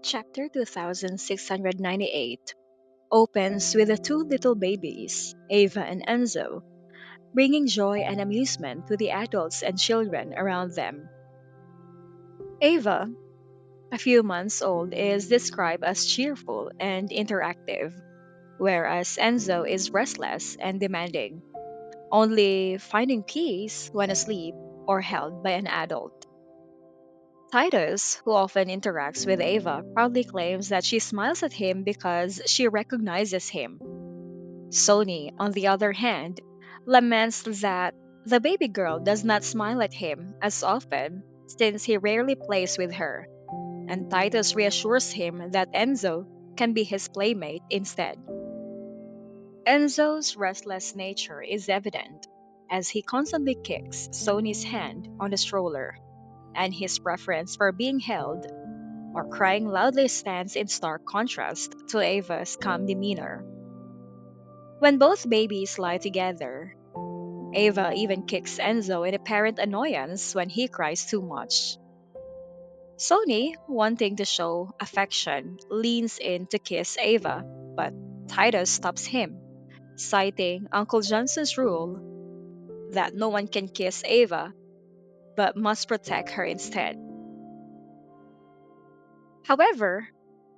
Chapter 2698 opens with the two little babies, Ava and Enzo, bringing joy and amusement to the adults and children around them. Ava, a few months old, is described as cheerful and interactive, whereas Enzo is restless and demanding, only finding peace when asleep or held by an adult. Titus, who often interacts with Ava, proudly claims that she smiles at him because she recognizes him. Sony, on the other hand, laments that the baby girl does not smile at him as often since he rarely plays with her, and Titus reassures him that Enzo can be his playmate instead. Enzo's restless nature is evident as he constantly kicks Sony's hand on the stroller, and his preference for being held or crying loudly stands in stark contrast to Ava's calm demeanor. When both babies lie together, Ava even kicks Enzo in apparent annoyance when he cries too much. Sony, wanting to show affection, leans in to kiss Ava, but Titus stops him, citing Uncle Johnson's rule that no one can kiss Ava but must protect her instead. However,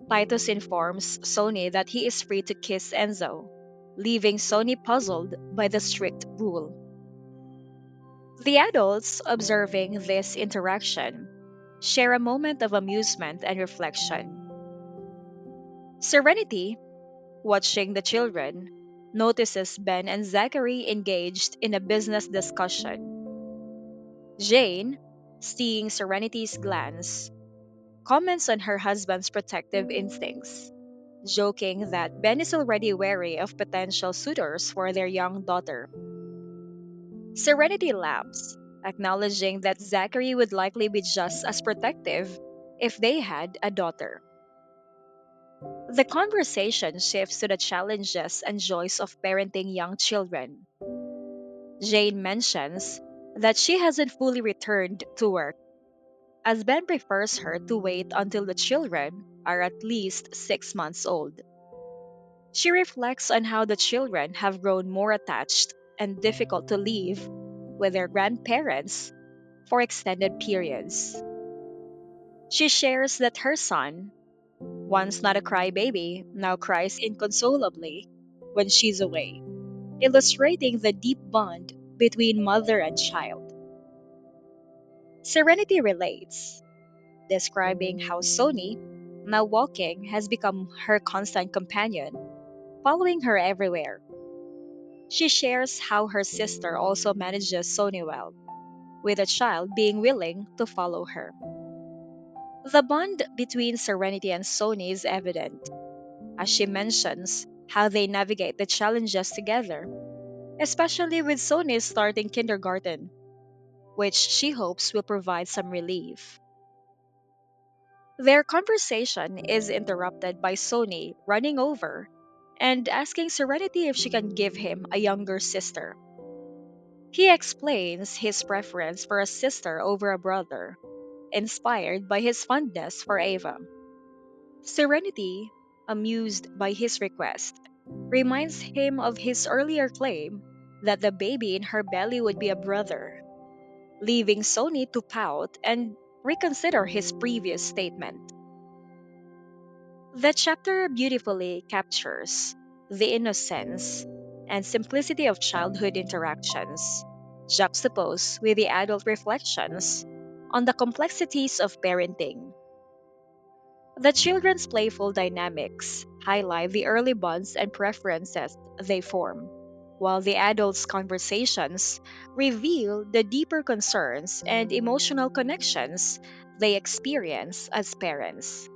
Titus informs Sony that he is free to kiss Enzo, leaving Sony puzzled by the strict rule. The adults, observing this interaction, share a moment of amusement and reflection. Serenity, watching the children, notices Ben and Zachary engaged in a business discussion. Jane, seeing Serenity's glance, comments on her husband's protective instincts, joking that Ben is already wary of potential suitors for their young daughter. Serenity laughs, acknowledging that Zachary would likely be just as protective if they had a daughter. The conversation shifts to the challenges and joys of parenting young children. Jane mentions that she hasn't fully returned to work, as Ben prefers her to wait until the children are at least 6 months old. She reflects on how the children have grown more attached and difficult to leave with their grandparents for extended periods. She shares that her son, once not a crybaby, now cries inconsolably when she's away, illustrating the deep bond between mother and child. Serenity relates, describing how Sony, now walking, has become her constant companion, following her everywhere. She shares how her sister also manages Sony well, with a child being willing to follow her. The bond between Serenity and Sony is evident, as she mentions how they navigate the challenges together, especially with Sony starting kindergarten, which she hopes will provide some relief. Their conversation is interrupted by Sony running over and asking Serenity if she can give him a younger sister. He explains his preference for a sister over a brother, inspired by his fondness for Ava. Serenity, amused by his request, reminds him of his earlier claim that the baby in her belly would be a brother, leaving Sony to pout and reconsider his previous statement. The chapter beautifully captures the innocence and simplicity of childhood interactions, juxtaposed with the adult reflections on the complexities of parenting. The children's playful dynamics highlight the early bonds and preferences they form, while the adults' conversations reveal the deeper concerns and emotional connections they experience as parents.